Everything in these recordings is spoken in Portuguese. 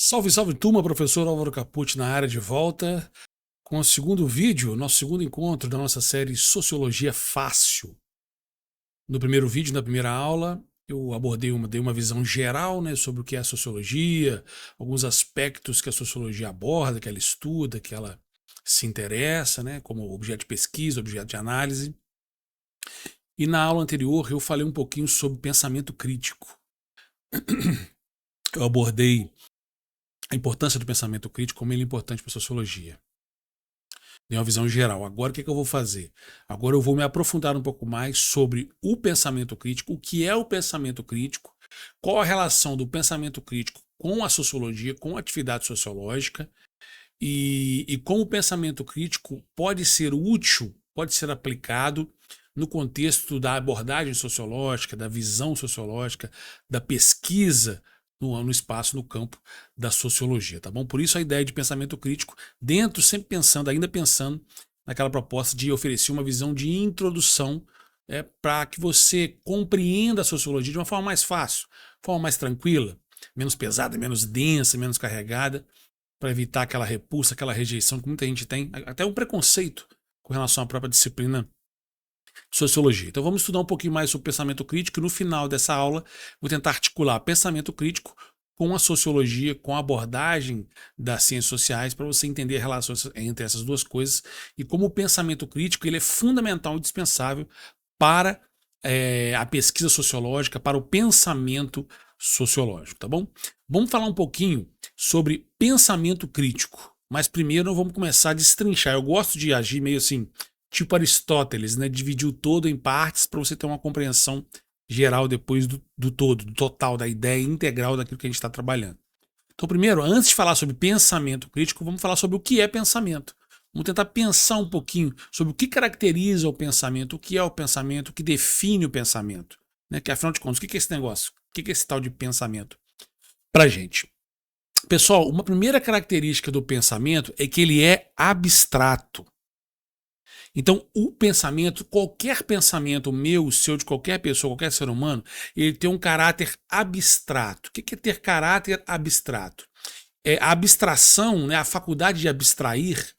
Salve, salve turma, professor Álvaro Capucci na área de volta com o segundo vídeo, nosso segundo encontro da nossa série Sociologia Fácil. No primeiro vídeo, na primeira aula, eu dei uma visão geral, né, sobre o que é a sociologia, alguns aspectos que a sociologia aborda, que ela estuda, que ela se interessa, né, como objeto de pesquisa, objeto de análise. E na aula anterior eu falei um pouquinho sobre pensamento crítico. Eu abordei a importância do pensamento crítico, como ele é importante para a sociologia. Dei uma visão geral. Agora o que eu vou fazer? Agora eu vou me aprofundar um pouco mais sobre o pensamento crítico, o que é o pensamento crítico, qual a relação do pensamento crítico com a sociologia, com a atividade sociológica e como o pensamento crítico pode ser útil, pode ser aplicado no contexto da abordagem sociológica, da visão sociológica, da pesquisa no espaço, no campo da sociologia, tá bom? Por isso a ideia de pensamento crítico, sempre pensando, ainda pensando naquela proposta de oferecer uma visão de introdução para que você compreenda a sociologia de uma forma mais fácil, forma mais tranquila, menos pesada, menos densa, menos carregada, para evitar aquela repulsa, aquela rejeição que muita gente tem, até um preconceito com relação à própria disciplina sociologia. Então vamos estudar um pouquinho mais sobre pensamento crítico e no final dessa aula vou tentar articular pensamento crítico com a sociologia, com a abordagem das ciências sociais para você entender a relação entre essas duas coisas e como o pensamento crítico ele é fundamental e indispensável para a pesquisa sociológica, para o pensamento sociológico, tá bom? Vamos falar um pouquinho sobre pensamento crítico, mas primeiro vamos começar a destrinchar. Eu gosto de agir meio assim, tipo Aristóteles, né? Dividiu o todo em partes para você ter uma compreensão geral depois do todo, do total, da ideia integral daquilo que a gente está trabalhando. Então, primeiro, antes de falar sobre pensamento crítico, vamos falar sobre o que é pensamento. Vamos tentar pensar um pouquinho sobre o que caracteriza o pensamento, o que é o pensamento, o que define o pensamento. Né? Que, afinal de contas, o que é esse negócio? O que é esse tal de pensamento? Pra gente. Pessoal, uma primeira característica do pensamento é que ele é abstrato. Então, o pensamento, qualquer pensamento meu, seu, de qualquer pessoa, qualquer ser humano, ele tem um caráter abstrato. O que é ter caráter abstrato? A abstração, né, a faculdade de abstrair,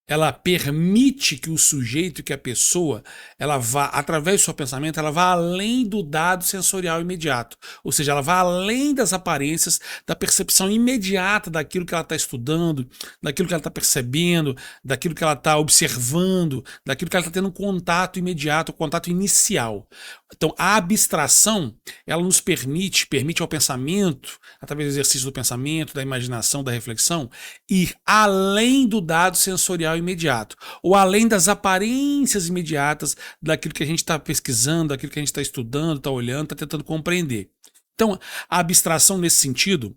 ela permite que o sujeito, que a pessoa, ela vá, através do seu pensamento, ela vá além do dado sensorial imediato. Ou seja, ela vá além das aparências, da percepção imediata daquilo que ela está estudando, daquilo que ela está percebendo, daquilo que ela está observando, daquilo que ela está tendo um contato imediato, um contato inicial. Então, a abstração, ela nos permite ao pensamento, através do exercício do pensamento, da imaginação, da reflexão, ir além do dado sensorial imediato, ou além das aparências imediatas daquilo que a gente está pesquisando, daquilo que a gente está estudando, está olhando, está tentando compreender. Então, a abstração nesse sentido,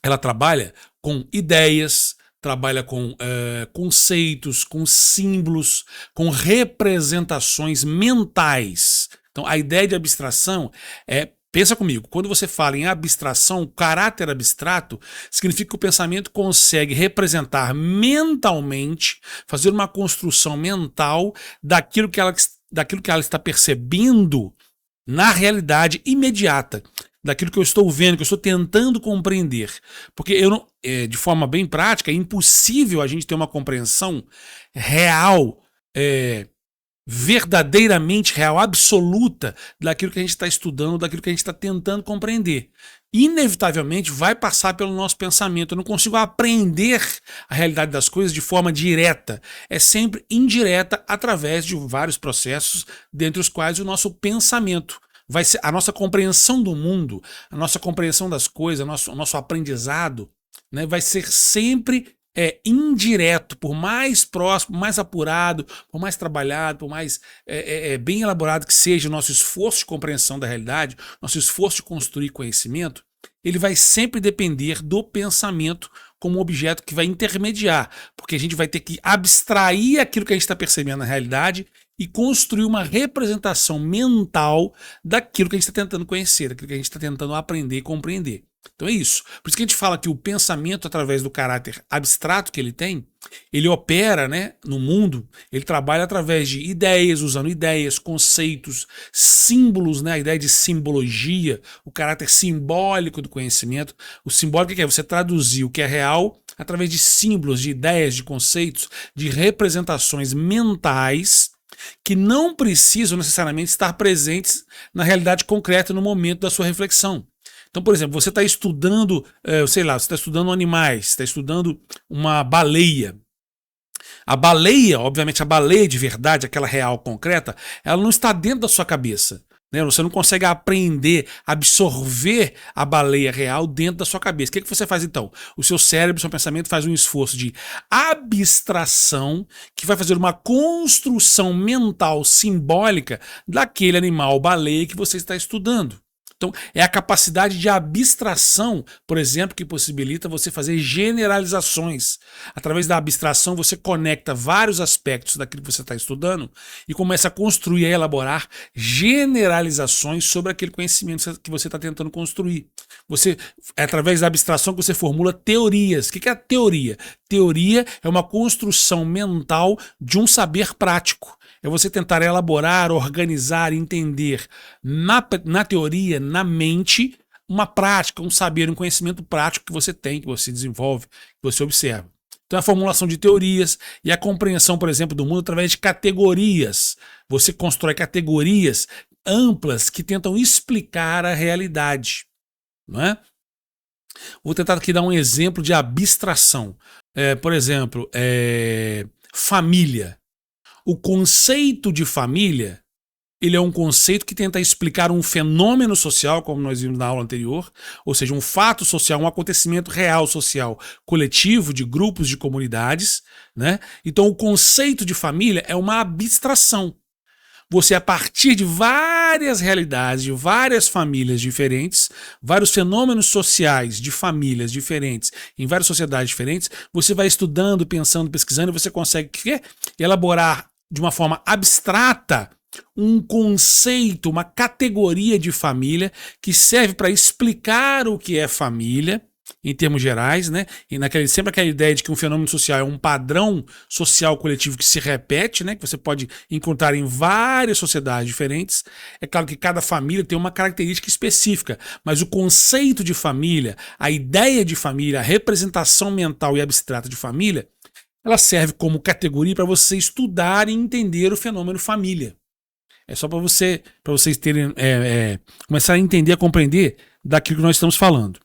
ela trabalha com ideias, trabalha com conceitos, com símbolos, com representações mentais. Então, a ideia de abstração pensa comigo, quando você fala em abstração, caráter abstrato, significa que o pensamento consegue representar mentalmente, fazer uma construção mental daquilo que ela está percebendo na realidade imediata, daquilo que eu estou vendo, que eu estou tentando compreender. Porque de forma bem prática, é impossível a gente ter uma compreensão real, verdadeiramente real, absoluta daquilo que a gente está estudando, daquilo que a gente está tentando compreender. Inevitavelmente vai passar pelo nosso pensamento. Eu não consigo aprender a realidade das coisas de forma direta. É sempre indireta através de vários processos, dentre os quais o nosso pensamento. Vai ser a nossa compreensão do mundo, a nossa compreensão das coisas, o nosso aprendizado, né, vai ser sempre indireto, por mais próximo, mais apurado, por mais trabalhado, por mais bem elaborado que seja o nosso esforço de compreensão da realidade, nosso esforço de construir conhecimento, ele vai sempre depender do pensamento como um objeto que vai intermediar, porque a gente vai ter que abstrair aquilo que a gente está percebendo na realidade e construir uma representação mental daquilo que a gente está tentando conhecer, daquilo que a gente está tentando aprender e compreender. Então é isso. Por isso que a gente fala que o pensamento, através do caráter abstrato que ele tem, ele opera, né, no mundo, ele trabalha através de ideias, usando ideias, conceitos, símbolos, né, a ideia de simbologia, o caráter simbólico do conhecimento. O simbólico é você traduzir o que é real através de símbolos, de ideias, de conceitos, de representações mentais que não precisam necessariamente estar presentes na realidade concreta no momento da sua reflexão. Então, por exemplo, você está estudando, sei lá, você está estudando animais, está estudando uma baleia. A baleia, obviamente a baleia de verdade, aquela real concreta, ela não está dentro da sua cabeça. Né? Você não consegue aprender, absorver a baleia real dentro da sua cabeça. O que você faz então? O seu cérebro, o seu pensamento faz um esforço de abstração que vai fazer uma construção mental simbólica daquele animal baleia que você está estudando. Então, é a capacidade de abstração, por exemplo, que possibilita você fazer generalizações. Através da abstração, você conecta vários aspectos daquilo que você está estudando e começa a construir e a elaborar generalizações sobre aquele conhecimento que você está tentando construir. É através da abstração que você formula teorias. O que é a teoria? Teoria é uma construção mental de um saber prático. É você tentar elaborar, organizar, entender na teoria, na mente, uma prática, um saber, um conhecimento prático que você tem, que você desenvolve, que você observa. Então a formulação de teorias e a compreensão, por exemplo, do mundo através de categorias. Você constrói categorias amplas que tentam explicar a realidade. Não é? Vou tentar aqui dar um exemplo de abstração. Por exemplo, família. O conceito de família, ele é um conceito que tenta explicar um fenômeno social, como nós vimos na aula anterior, ou seja, um fato social, um acontecimento real social, coletivo, de grupos, de comunidades, né? Então o conceito de família é uma abstração. Você, a partir de várias realidades, de várias famílias diferentes, vários fenômenos sociais de famílias diferentes, em várias sociedades diferentes, você vai estudando, pensando, pesquisando, e você consegue elaborar de uma forma abstrata um conceito, uma categoria de família que serve para explicar o que é família, em termos gerais, né? E sempre aquela ideia de que um fenômeno social é um padrão social coletivo que se repete, né? Que você pode encontrar em várias sociedades diferentes. É claro que cada família tem uma característica específica, mas o conceito de família, a ideia de família, a representação mental e abstrata de família, ela serve como categoria para você estudar e entender o fenômeno família. É só para vocês terem, começar a entender, a compreender daquilo que nós estamos falando.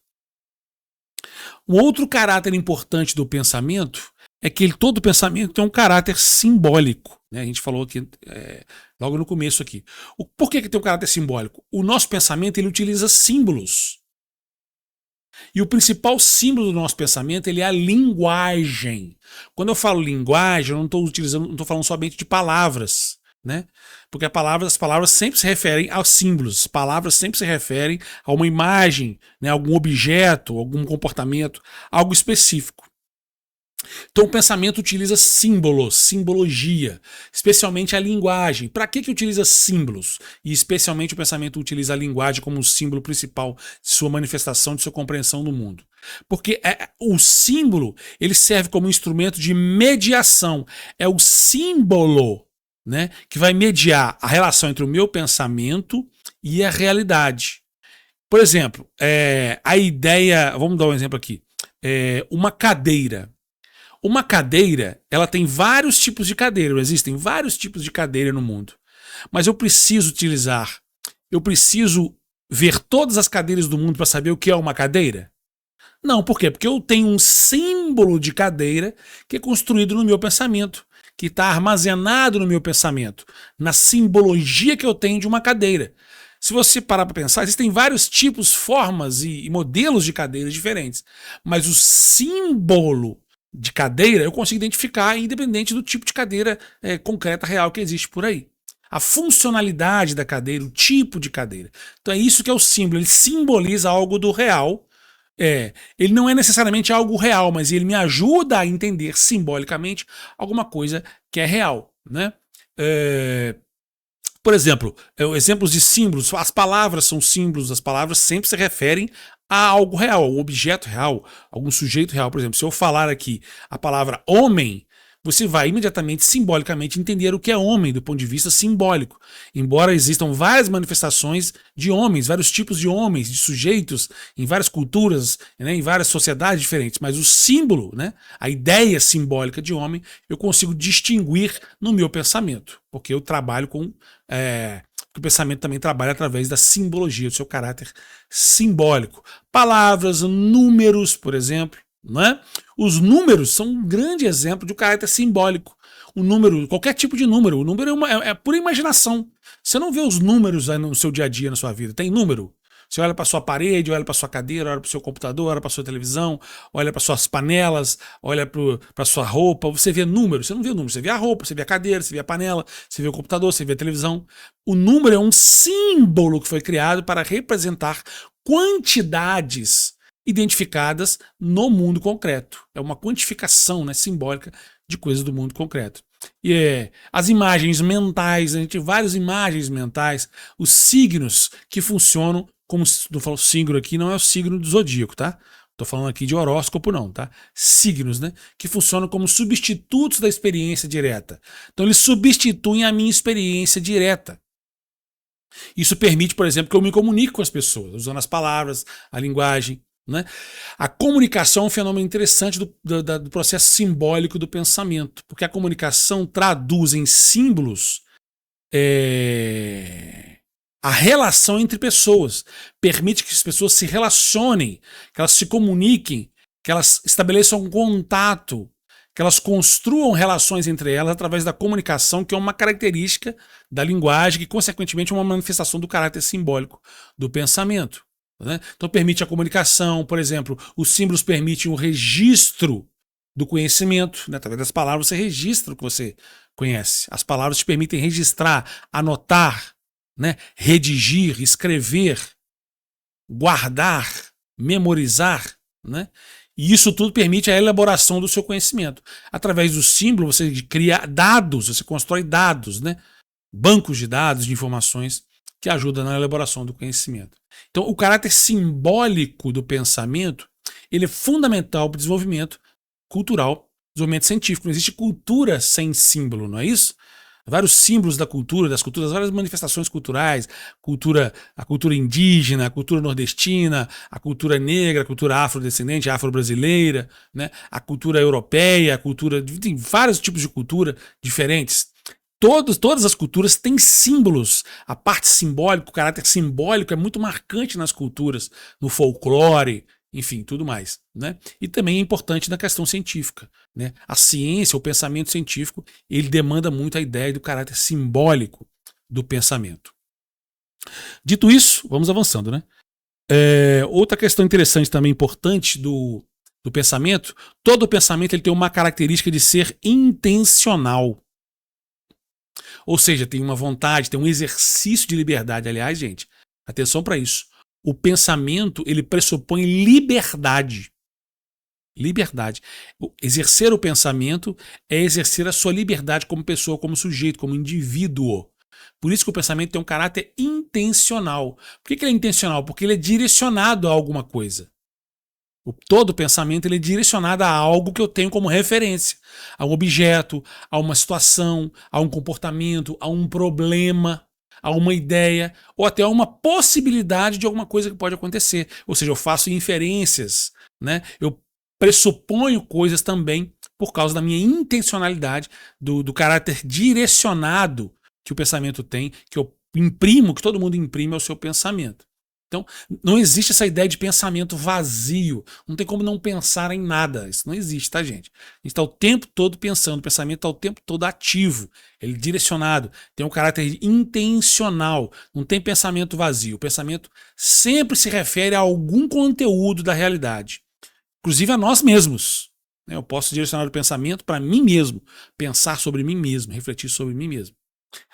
Um outro caráter importante do pensamento é que todo pensamento tem um caráter simbólico. Né? A gente falou aqui logo no começo aqui. Por que tem um caráter simbólico? O nosso pensamento ele utiliza símbolos. E o principal símbolo do nosso pensamento ele é a linguagem. Quando eu falo linguagem, eu não estou falando somente de palavras, né? Porque as palavras sempre se referem aos símbolos, as palavras sempre se referem a uma imagem, né? Algum objeto, algum comportamento, algo específico. Então o pensamento utiliza símbolos, simbologia, especialmente a linguagem. Para que utiliza símbolos? E especialmente o pensamento utiliza a linguagem como um símbolo principal de sua manifestação, de sua compreensão do mundo. Porque o símbolo ele serve como instrumento de mediação. É o símbolo, né, que vai mediar a relação entre o meu pensamento e a realidade. Por exemplo, a ideia, vamos dar um exemplo aqui, uma cadeira. Uma cadeira, ela tem vários tipos de cadeira, existem vários tipos de cadeira no mundo. Mas eu preciso ver todas as cadeiras do mundo para saber o que é uma cadeira? Não, por quê? Porque eu tenho um símbolo de cadeira que é construído no meu pensamento, que está armazenado no meu pensamento, na simbologia que eu tenho de uma cadeira. Se você parar para pensar, existem vários tipos, formas e modelos de cadeiras diferentes, mas o símbolo de cadeira eu consigo identificar independente do tipo de cadeira concreta, real que existe por aí. A funcionalidade da cadeira, o tipo de cadeira. Então é isso que é o símbolo, ele simboliza algo do real. Ele não é necessariamente algo real, mas ele me ajuda a entender simbolicamente alguma coisa que é real, né? Por exemplo, exemplos de símbolos. As palavras são símbolos, as palavras sempre se referem a algo real, a um objeto real, a algum sujeito real. Por exemplo, se eu falar aqui a palavra homem, você vai imediatamente, simbolicamente, entender o que é homem do ponto de vista simbólico. Embora existam várias manifestações de homens, vários tipos de homens, de sujeitos, em várias culturas, né, em várias sociedades diferentes, mas o símbolo, né, a ideia simbólica de homem, eu consigo distinguir no meu pensamento, porque eu trabalho com... o pensamento também trabalha através da simbologia, do seu caráter simbólico. Palavras, números, por exemplo. Né? Os números são um grande exemplo de um caráter simbólico. O número, qualquer tipo de número, o número é pura imaginação. Você não vê os números aí no seu dia a dia, na sua vida. Tem número. Você olha para sua parede, olha para sua cadeira, olha para o seu computador, olha para sua televisão, olha para suas panelas, olha para sua roupa. Você vê número. Você não vê número. Você vê a roupa, você vê a cadeira, você vê a panela, você vê o computador, você vê a televisão. O número é um símbolo que foi criado para representar quantidades identificadas no mundo concreto. É uma quantificação, né, simbólica de coisas do mundo concreto. E as imagens mentais, a gente tem várias imagens mentais, os signos que funcionam como, não falo signo aqui, não é o signo do zodíaco, tá? Tô falando aqui de horóscopo não, tá? Signos, né? Que funcionam como substitutos da experiência direta. Então eles substituem a minha experiência direta. Isso permite, por exemplo, que eu me comunique com as pessoas, usando as palavras, a linguagem. Né? A comunicação é um fenômeno interessante do processo simbólico do pensamento, porque a comunicação traduz em símbolos a relação entre pessoas, permite que as pessoas se relacionem, que elas se comuniquem, que elas estabeleçam um contato, que elas construam relações entre elas através da comunicação, que é uma característica da linguagem, que consequentemente é uma manifestação do caráter simbólico do pensamento. Né? Então permite a comunicação, por exemplo, os símbolos permitem o registro do conhecimento, né? Através das palavras você registra o que você conhece. As palavras te permitem registrar, anotar, né? Redigir, escrever, guardar, memorizar, né? E isso tudo permite a elaboração do seu conhecimento. Através do símbolo você cria dados, você constrói dados, né? Bancos de dados, de informações que ajudam na elaboração do conhecimento. Então, o caráter simbólico do pensamento, ele é fundamental para o desenvolvimento cultural, desenvolvimento científico. Não existe cultura sem símbolo, não é isso? Vários símbolos da cultura, das culturas, várias manifestações culturais, a cultura indígena, a cultura nordestina, a cultura negra, a cultura afrodescendente, afro-brasileira, né? A cultura europeia, tem vários tipos de cultura diferentes. Todas as culturas têm símbolos. A parte simbólica, o caráter simbólico é muito marcante nas culturas, no folclore, enfim, tudo mais. Né? E também é importante na questão científica. Né? A ciência, o pensamento científico, ele demanda muito a ideia do caráter simbólico do pensamento. Dito isso, vamos avançando. Né? Outra questão interessante também, importante do pensamento, todo pensamento ele tem uma característica de ser intencional. Ou seja, tem uma vontade, tem um exercício de liberdade. Aliás, gente, atenção para isso. O pensamento, ele pressupõe liberdade. Liberdade. Exercer o pensamento é exercer a sua liberdade como pessoa, como sujeito, como indivíduo. Por isso que o pensamento tem um caráter intencional. Por que ele é intencional? Porque ele é direcionado a alguma coisa. Todo pensamento ele é direcionado a algo que eu tenho como referência, a um objeto, a uma situação, a um comportamento, a um problema, a uma ideia, ou até a uma possibilidade de alguma coisa que pode acontecer. Ou seja, eu faço inferências, né? Eu pressuponho coisas também por causa da minha intencionalidade, do caráter direcionado que o pensamento tem, que eu imprimo, que todo mundo imprime ao seu pensamento. Então, não existe essa ideia de pensamento vazio. Não tem como não pensar em nada. Isso não existe, tá, gente? A gente está o tempo todo pensando. O pensamento está o tempo todo ativo. Ele é direcionado. Tem um caráter intencional. Não tem pensamento vazio. O pensamento sempre se refere a algum conteúdo da realidade. Inclusive a nós mesmos. Eu posso direcionar o pensamento para mim mesmo. Pensar sobre mim mesmo. Refletir sobre mim mesmo.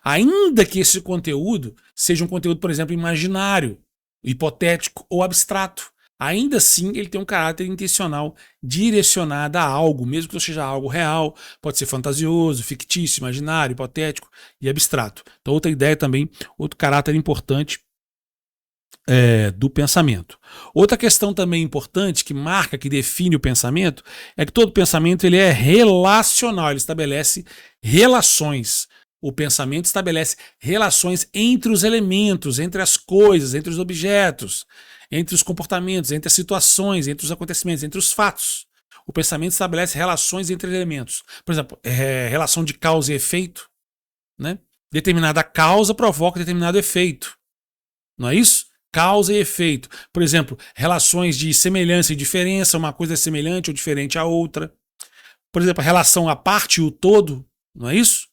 Ainda que esse conteúdo seja um conteúdo, por exemplo, imaginário, hipotético ou abstrato. ainda assim ele tem um caráter intencional direcionado a algo, mesmo que não seja algo real, pode ser fantasioso, fictício, imaginário, hipotético e abstrato. Então, outra ideia também, outro caráter importante do pensamento. Outra questão também importante que marca, que define o pensamento, é que todo pensamento ele é relacional, ele estabelece relações. O pensamento estabelece relações entre os elementos, entre as coisas, entre os objetos, entre os comportamentos, entre as situações, entre os acontecimentos, entre os fatos. O pensamento estabelece relações entre elementos. Por exemplo, relação de causa e efeito, né? Determinada causa provoca determinado efeito. Não é isso? Causa e efeito. Por exemplo, relações de semelhança e diferença, uma coisa é semelhante ou diferente à outra. Por exemplo, a relação a parte e o todo, não é isso?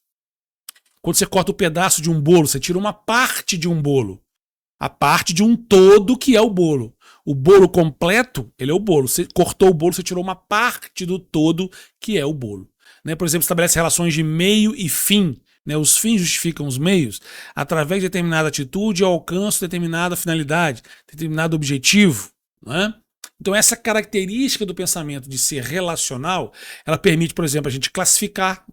Quando você corta um pedaço de um bolo, você tira uma parte de um bolo. A parte de um todo que é o bolo. O bolo completo, ele é o bolo. Você cortou o bolo, você tirou uma parte do todo que é o bolo. Né? Por exemplo, estabelece relações de meio e fim. Né? Os fins justificam os meios. Através de determinada atitude, eu alcanço determinada finalidade, determinado objetivo. Não é? Então essa característica do pensamento de ser relacional, ela permite, por exemplo, a gente classificar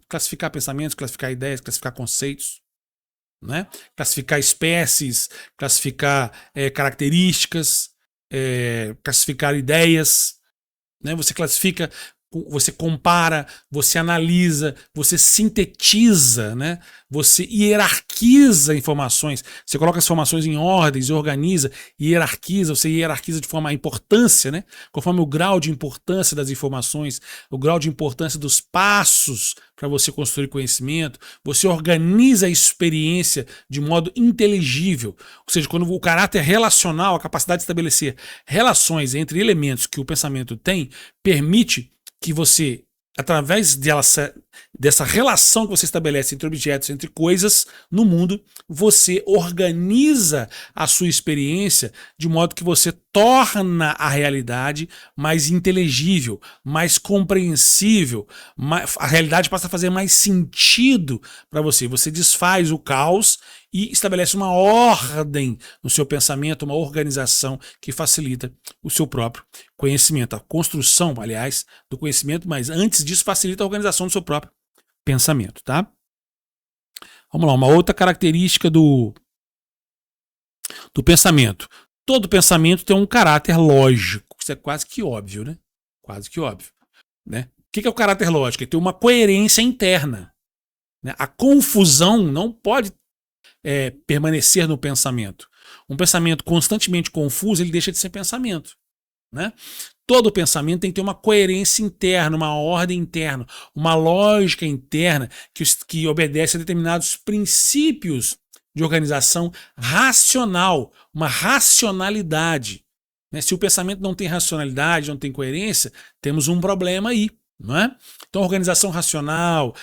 pensamentos, classificar ideias, classificar conceitos, né? Classificar espécies, classificar características, classificar ideias, né? Você classifica, você compara, você analisa, você sintetiza, né? Você hierarquiza informações, você coloca as informações em ordens, organiza, hierarquiza, você hierarquiza de forma a importância, né? Conforme o grau de importância das informações, o grau de importância dos passos para você construir conhecimento, você organiza a experiência de modo inteligível, ou seja, quando o caráter relacional, a capacidade de estabelecer relações entre elementos que o pensamento tem, permite que você, através dessa relação que você estabelece entre objetos, entre coisas no mundo, você organiza a sua experiência de modo que você torna a realidade mais inteligível, mais compreensível, a realidade passa a fazer mais sentido para você. Você desfaz o caos e estabelece uma ordem no seu pensamento, uma organização que facilita o seu próprio conhecimento, a construção, aliás, do conhecimento, mas antes disso facilita a organização do seu próprio pensamento, tá? Vamos lá, uma outra característica do pensamento. Todo pensamento tem um caráter lógico, isso é quase que óbvio, né? Quase que óbvio, né? O que é o caráter lógico? Ele tem uma coerência interna, né? A confusão não pode permanecer no pensamento. Um pensamento constantemente confuso, ele deixa de ser pensamento, né? Todo pensamento tem que ter uma coerência interna, uma ordem interna, uma lógica interna que obedece a determinados princípios de organização racional, uma racionalidade. Né? Se o pensamento não tem racionalidade, não tem coerência, temos um problema aí. Não é? Então, organização racional,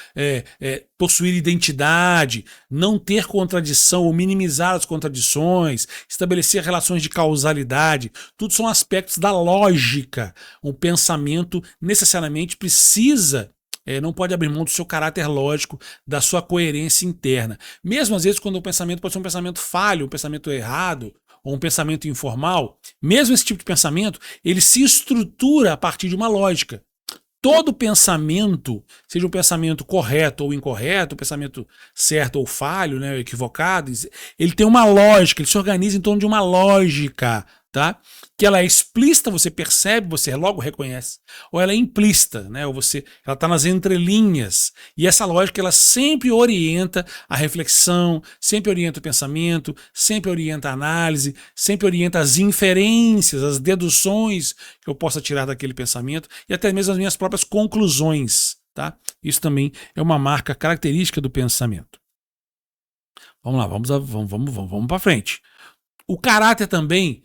possuir identidade, não ter contradição ou minimizar as contradições, estabelecer relações de causalidade, tudo são aspectos da lógica. O pensamento necessariamente precisa, não pode abrir mão do seu caráter lógico, da sua coerência interna. Mesmo às vezes quando o pensamento pode ser um pensamento falho, um pensamento errado, ou um pensamento informal, mesmo esse tipo de pensamento, ele se estrutura a partir de uma lógica. Todo pensamento, seja um pensamento correto ou incorreto, um pensamento certo ou falho, né, equivocado, ele tem uma lógica, ele se organiza em torno de uma lógica, tá? Que ela é explícita, você percebe, você logo reconhece, ou ela é implícita, né? Ou ela está nas entrelinhas. E essa lógica ela sempre orienta a reflexão, sempre orienta o pensamento, sempre orienta a análise, sempre orienta as inferências, as deduções que eu possa tirar daquele pensamento e até mesmo as minhas próprias conclusões, tá? Isso também é uma marca característica do pensamento. Vamos lá, vamos para frente. O caráter também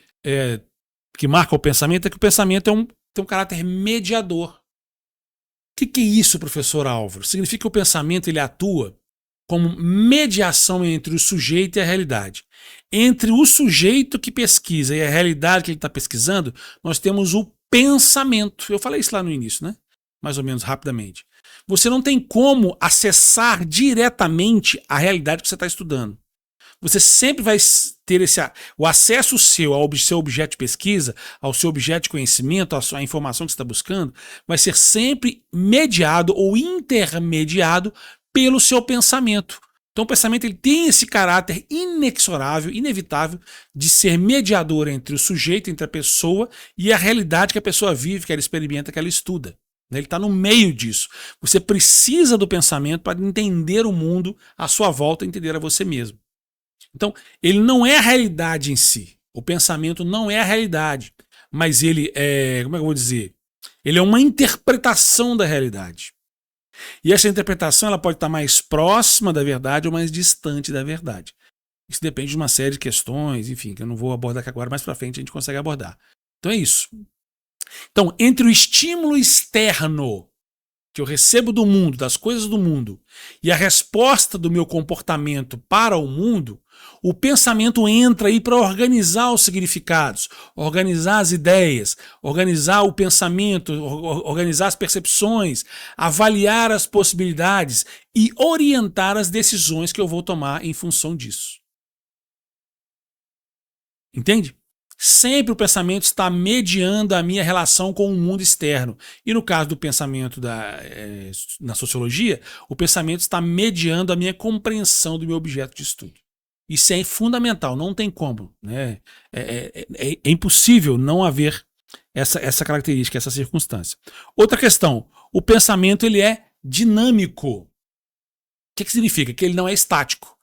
que marca o pensamento é que o pensamento tem um caráter mediador. O que é isso, professor Álvaro? Significa que o pensamento ele atua como mediação entre o sujeito e a realidade. Entre o sujeito que pesquisa e a realidade que ele está pesquisando, nós temos o pensamento. Eu falei isso lá no início, né? Mais ou menos rapidamente. Você não tem como acessar diretamente a realidade que você está estudando. Você sempre vai ter o acesso seu ao seu objeto de pesquisa, ao seu objeto de conhecimento, à informação que você está buscando, vai ser sempre mediado ou intermediado pelo seu pensamento. Então o pensamento ele tem esse caráter inexorável, inevitável, de ser mediador entre o sujeito, entre a pessoa e a realidade que a pessoa vive, que ela experimenta, que ela estuda. Ele está no meio disso. Você precisa do pensamento para entender o mundo à sua volta, entender a você mesmo. Então, ele não é a realidade em si. O pensamento não é a realidade. Mas ele é, como é que eu vou dizer? Ele é uma interpretação da realidade. E essa interpretação ela pode estar mais próxima da verdade ou mais distante da verdade. Isso depende de uma série de questões, enfim, que eu não vou abordar aqui agora, mais para frente a gente consegue abordar. Então é isso. Então, entre o estímulo externo que eu recebo do mundo, das coisas do mundo, e a resposta do meu comportamento para o mundo, o pensamento entra aí para organizar os significados, organizar as ideias, organizar o pensamento, organizar as percepções, avaliar as possibilidades e orientar as decisões que eu vou tomar em função disso. Entende? Sempre o pensamento está mediando a minha relação com o mundo externo. E no caso do pensamento na sociologia, o pensamento está mediando a minha compreensão do meu objeto de estudo. Isso é fundamental, não tem como. Né? É impossível não haver essa característica, essa circunstância. Outra questão, o pensamento ele é dinâmico. O que significa? Que ele não é estático.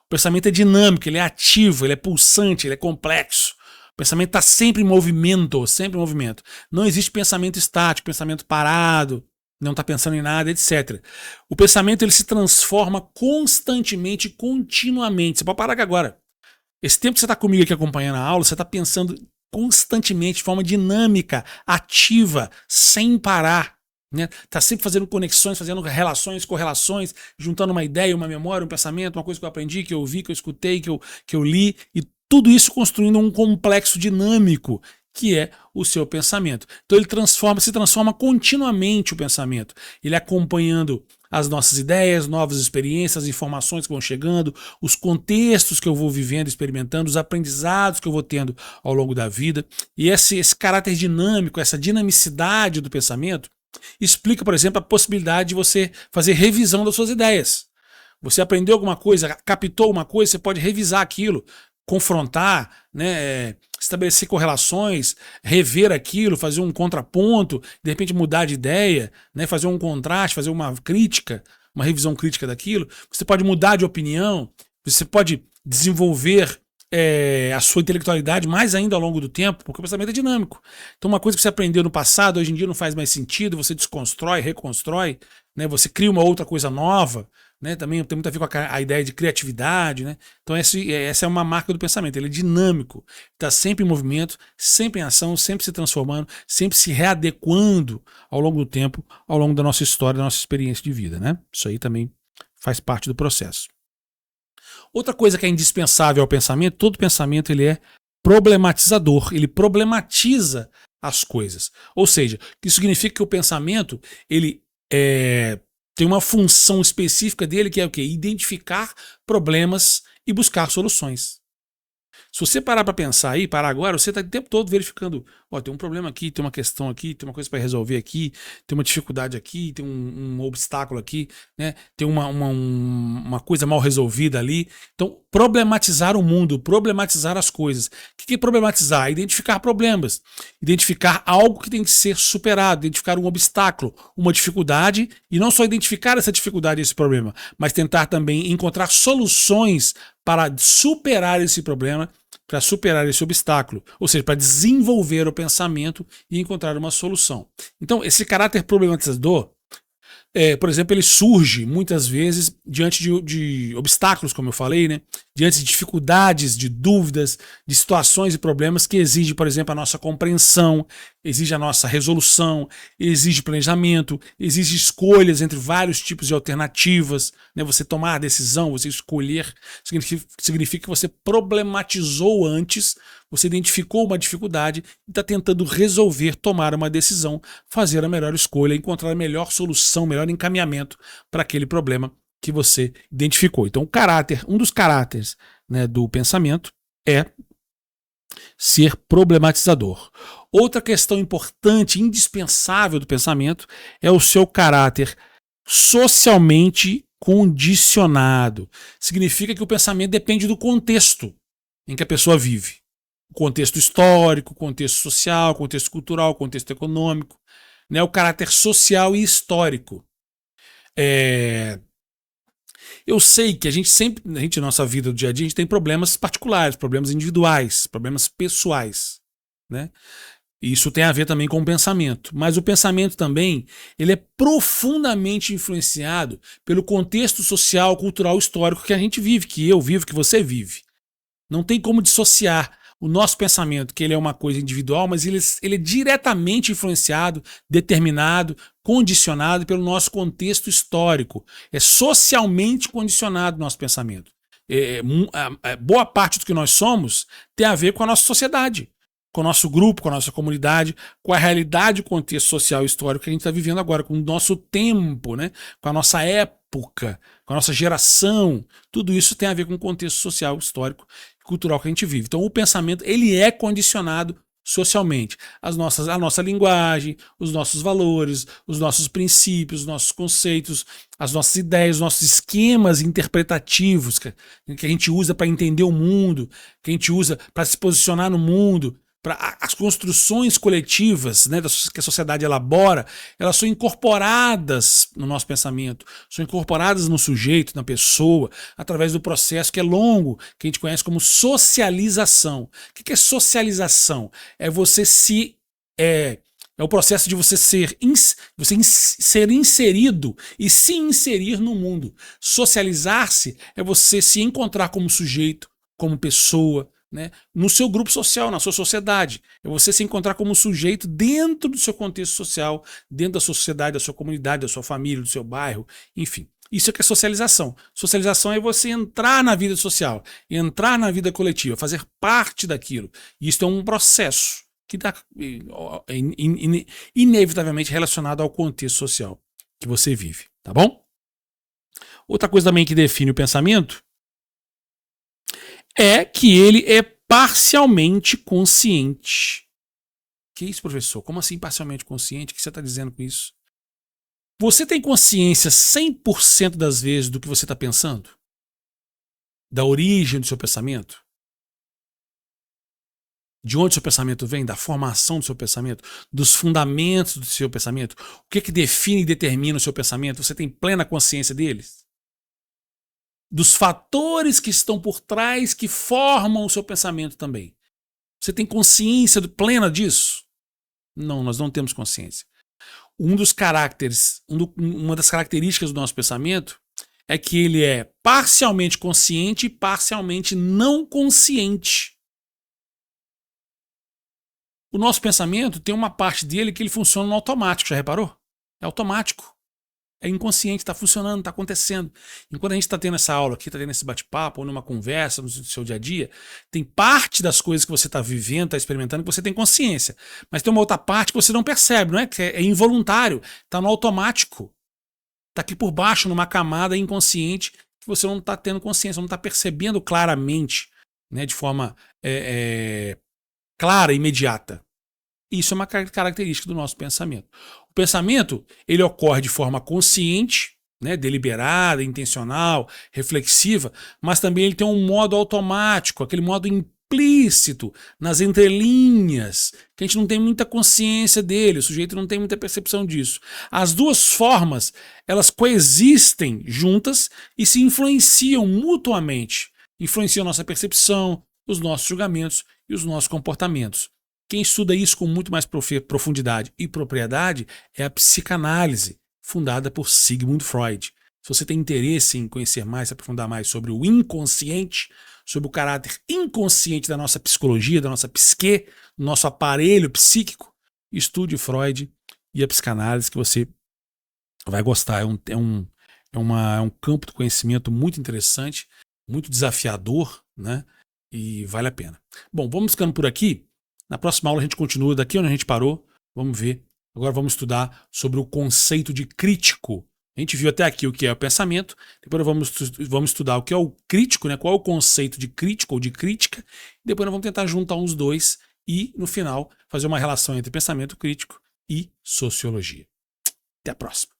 O pensamento é dinâmico, ele é ativo, ele é pulsante, ele é complexo. O pensamento está sempre em movimento, sempre em movimento. Não existe pensamento estático, pensamento parado, não está pensando em nada, etc. O pensamento ele se transforma constantemente, continuamente. Você pode parar aqui agora. Esse tempo que você está comigo aqui acompanhando a aula, você está pensando constantemente, de forma dinâmica, ativa, sem parar. Está sempre fazendo conexões, fazendo relações, correlações, juntando uma ideia, uma memória, um pensamento, uma coisa que eu aprendi, que eu ouvi, que eu escutei, que eu li, e tudo isso construindo um complexo dinâmico, que é o seu pensamento. Então ele se transforma continuamente o pensamento. Ele acompanhando as nossas ideias, novas experiências, as informações que vão chegando, os contextos que eu vou vivendo, experimentando, os aprendizados que eu vou tendo ao longo da vida. E esse caráter dinâmico, essa dinamicidade do pensamento, explica, por exemplo, a possibilidade de você fazer revisão das suas ideias. Você aprendeu alguma coisa, captou uma coisa, você pode revisar aquilo, confrontar, né, estabelecer correlações, rever aquilo, fazer um contraponto, de repente mudar de ideia, né, fazer um contraste, fazer uma crítica, uma revisão crítica daquilo. Você pode mudar de opinião, você pode desenvolver a sua intelectualidade mais ainda ao longo do tempo, porque o pensamento é dinâmico. Então uma coisa que você aprendeu no passado, hoje em dia não faz mais sentido, você desconstrói, reconstrói, né, você cria uma outra coisa nova, né, também tem muito a ver com a ideia de criatividade, né? Então essa é uma marca do pensamento, ele é dinâmico, está sempre em movimento, sempre em ação, sempre se transformando, sempre se readequando ao longo do tempo, ao longo da nossa história, da nossa experiência de vida, né? Isso aí também faz parte do processo. Outra coisa que é indispensável ao pensamento, todo pensamento ele é problematizador, ele problematiza as coisas. Ou seja, isso significa que o pensamento ele tem uma função específica dele que é o quê? Identificar problemas e buscar soluções. Se você parar para pensar aí, parar agora, você está o tempo todo verificando, ó, tem um problema aqui, tem uma questão aqui, tem uma coisa para resolver aqui, tem uma dificuldade aqui, tem um obstáculo aqui, né? Tem uma coisa mal resolvida ali. Então, problematizar o mundo, problematizar as coisas. O que é problematizar? Identificar problemas, identificar algo que tem que ser superado, identificar um obstáculo, uma dificuldade, e não só identificar essa dificuldade, esse problema, mas tentar também encontrar soluções para superar esse problema, para superar esse obstáculo, ou seja, para desenvolver o pensamento e encontrar uma solução. Então, esse caráter problematizador, por exemplo, ele surge muitas vezes diante de obstáculos, como eu falei, né? Diante de dificuldades, de dúvidas, de situações e problemas que exigem, por exemplo, a nossa compreensão, exige a nossa resolução, exige planejamento, exige escolhas entre vários tipos de alternativas, né? Você tomar a decisão, você escolher, significa que você problematizou antes, você identificou uma dificuldade e está tentando resolver, tomar uma decisão, fazer a melhor escolha, encontrar a melhor solução, melhor encaminhamento para aquele problema que você identificou. Então, um dos caráteres, né, do pensamento é ser problematizador. Outra questão importante, indispensável do pensamento é o seu caráter socialmente condicionado. Significa que o pensamento depende do contexto em que a pessoa vive. O contexto histórico, o contexto social, o contexto cultural, o contexto econômico, né? O caráter social e histórico. Eu sei que a gente, na nossa vida do dia a dia, a gente tem problemas particulares, problemas individuais, problemas pessoais, né? E isso tem a ver também com o pensamento. Mas o pensamento também, ele é profundamente influenciado pelo contexto social, cultural, histórico que a gente vive, que eu vivo, que você vive. Não tem como dissociar o nosso pensamento, que ele é uma coisa individual, mas ele é diretamente influenciado, determinado, condicionado pelo nosso contexto histórico. É socialmente condicionado o nosso pensamento. Boa parte do que nós somos tem a ver com a nossa sociedade, com o nosso grupo, com a nossa comunidade, com a realidade, o contexto social e histórico que a gente está vivendo agora, com o nosso tempo, né? Com a nossa época, com a nossa geração. Tudo isso tem a ver com o contexto social, histórico e cultural que a gente vive. Então o pensamento, ele é condicionado socialmente. A nossa linguagem, os nossos valores, os nossos princípios, os nossos conceitos, as nossas ideias, os nossos esquemas interpretativos que a gente usa para entender o mundo, que a gente usa para se posicionar no mundo. As construções coletivas, né, que a sociedade elabora, elas são incorporadas no nosso pensamento, são incorporadas no sujeito, na pessoa, através do processo que é longo, que a gente conhece como socialização. O que é socialização? É o processo de você ser inserido e se inserir no mundo. Socializar-se é você se encontrar como sujeito, como pessoa, né, no seu grupo social, na sua sociedade. É você se encontrar como sujeito dentro do seu contexto social, dentro da sua sociedade, da sua comunidade, da sua família, do seu bairro, enfim. Isso é que é socialização. Socialização é você entrar na vida social, entrar na vida coletiva, fazer parte daquilo. E isso é um processo que está inevitavelmente relacionado ao contexto social que você vive, tá bom? Outra coisa também que define o pensamento é que ele é parcialmente consciente. Que isso, professor? Como assim parcialmente consciente? O que você está dizendo com isso? Você tem consciência 100% das vezes do que você está pensando? Da origem do seu pensamento? De onde o seu pensamento vem? Da formação do seu pensamento? Dos fundamentos do seu pensamento? O que define e determina o seu pensamento? Você tem plena consciência deles? Dos fatores que estão por trás que formam o seu pensamento também. Você tem consciência plena disso? Não, nós não temos consciência. Uma das características do nosso pensamento é que ele é parcialmente consciente e parcialmente não consciente. O nosso pensamento tem uma parte dele que ele funciona no automático, já reparou? É automático. É inconsciente, está funcionando, está acontecendo. Enquanto a gente está tendo essa aula aqui, está tendo esse bate-papo, ou numa conversa no seu dia a dia, tem parte das coisas que você está vivendo, está experimentando, que você tem consciência. Mas tem uma outra parte que você não percebe, não é? Que é involuntário, está no automático. Está aqui por baixo, numa camada inconsciente, que você não está tendo consciência, não está percebendo claramente, né, de forma clara, imediata. Isso é uma característica do nosso pensamento. O pensamento, ele ocorre de forma consciente, né, deliberada, intencional, reflexiva, mas também ele tem um modo automático, aquele modo implícito, nas entrelinhas, que a gente não tem muita consciência dele, o sujeito não tem muita percepção disso. As duas formas, elas coexistem juntas e se influenciam mutuamente. Influenciam a nossa percepção, os nossos julgamentos e os nossos comportamentos. Quem estuda isso com muito mais profundidade e propriedade é a psicanálise, fundada por Sigmund Freud. Se você tem interesse em conhecer mais, se aprofundar mais sobre o inconsciente, sobre o caráter inconsciente da nossa psicologia, da nossa psique, do nosso aparelho psíquico, estude Freud e a psicanálise que você vai gostar. É um campo de conhecimento muito interessante, muito desafiador, né? E vale a pena. Bom, vamos ficando por aqui. Na próxima aula a gente continua daqui onde a gente parou. Vamos ver. Agora vamos estudar sobre o conceito de crítico A gente viu até aqui o que é o pensamento, depois nós vamos estudar o que é o crítico, né? Qual é o conceito de crítico ou de crítica, depois nós vamos tentar juntar os dois e, no final, fazer uma relação entre pensamento crítico e sociologia. Até a próxima.